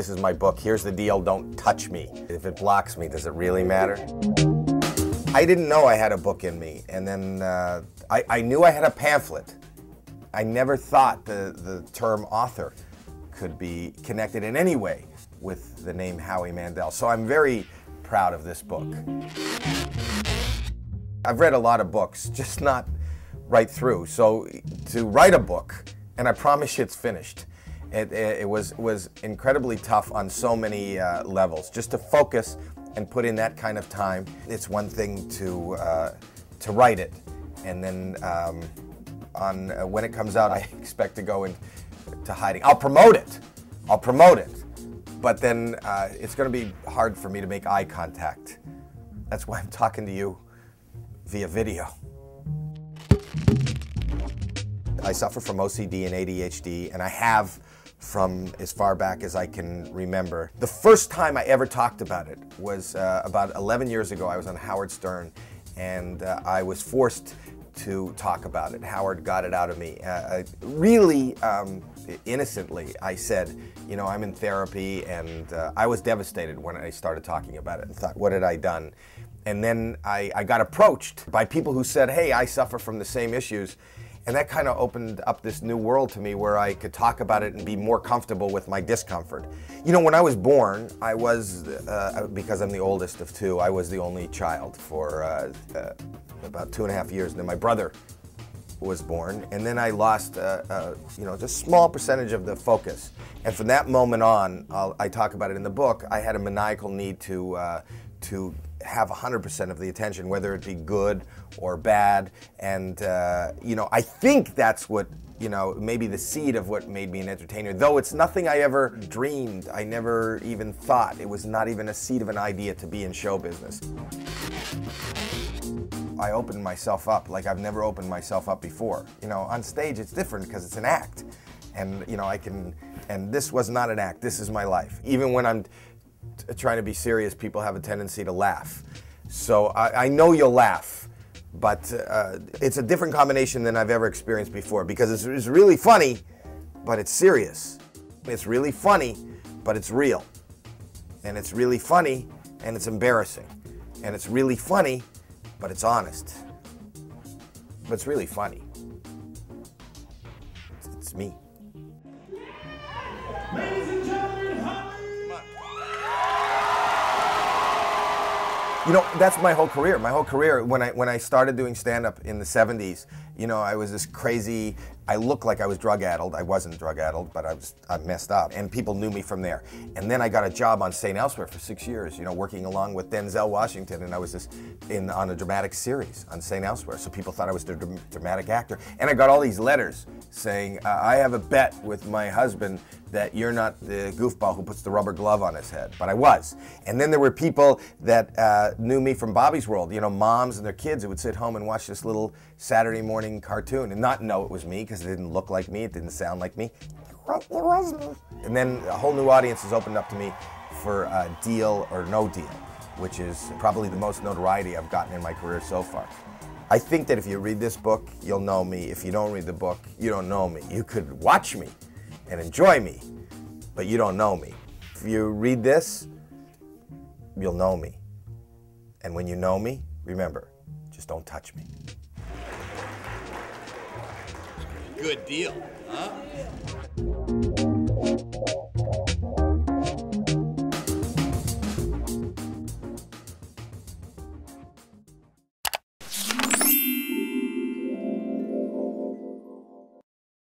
this is my book, here's the deal, don't touch me. If it blocks me, does it really matter? I didn't know I had a book in me, and then I knew I had a pamphlet. I never thought the term author could be connected in any way with the name Howie Mandel. So I'm very proud of this book. I've read a lot of books, just not right through. So to write a book, and I promise you it's finished, it was incredibly tough on so many levels. Just to focus and put in that kind of time. It's one thing to write it, and then when it comes out, I expect to go into hiding. I'll promote it, but then it's going to be hard for me to make eye contact. That's why I'm talking to you via video. I suffer from OCD and ADHD, and I have from as far back as I can remember. The first time I ever talked about it was about 11 years ago. I was on Howard Stern, and I was forced to talk about it. Howard got it out of me. Really innocently, I said, you know, I'm in therapy, and I was devastated when I started talking about it and thought, what had I done? And then I got approached by people who said, hey, I suffer from the same issues. And that kind of opened up this new world to me where I could talk about it and be more comfortable with my discomfort. You know, when I was born, I was, because I'm the oldest of two, I was the only child for about 2.5 years. And then my brother was born, and then I lost, you know, just a small percentage of the focus. And from that moment on, I talk about it in the book, I had a maniacal need to have 100% of the attention, whether it be good or bad. And, you know, I think that's what, you know, maybe the seed of what made me an entertainer. Though it's nothing I ever dreamed, I never even thought. It was not even a seed of an idea to be in show business. I opened myself up like I've never opened myself up before. You know, on stage it's different because it's an act. And, you know, and this was not an act, this is my life. Even when I'm trying to be serious, people have a tendency to laugh. So I know you'll laugh, but it's a different combination than I've ever experienced before, because it's really funny, but it's serious. It's really funny, but it's real. And it's really funny, and it's embarrassing. And it's really funny, but it's honest. But it's really funny. It's me. Ladies and gentlemen, Howie! You know, that's my whole career. My whole career, when I started doing stand-up in the 70s, you know, I was this crazy, I looked like I was drug-addled. I wasn't drug-addled, but I messed up. And people knew me from there. And then I got a job on St. Elsewhere for 6 years, you know, working along with Denzel Washington. And I was on a dramatic series on St. Elsewhere. So people thought I was the dramatic actor. And I got all these letters saying, I have a bet with my husband that you're not the goofball who puts the rubber glove on his head. But I was. And then there were people that knew me from Bobby's World, you know, moms and their kids who would sit home and watch this little Saturday morning cartoon and not know it was me because it didn't look like me, it didn't sound like me. It was me. And then a whole new audience has opened up to me for Deal or No Deal, which is probably the most notoriety I've gotten in my career so far. I think that if you read this book, you'll know me. If you don't read the book, you don't know me. You could watch me and enjoy me, but you don't know me. If you read this, you'll know me. And when you know me, remember, just don't touch me. Good deal, huh?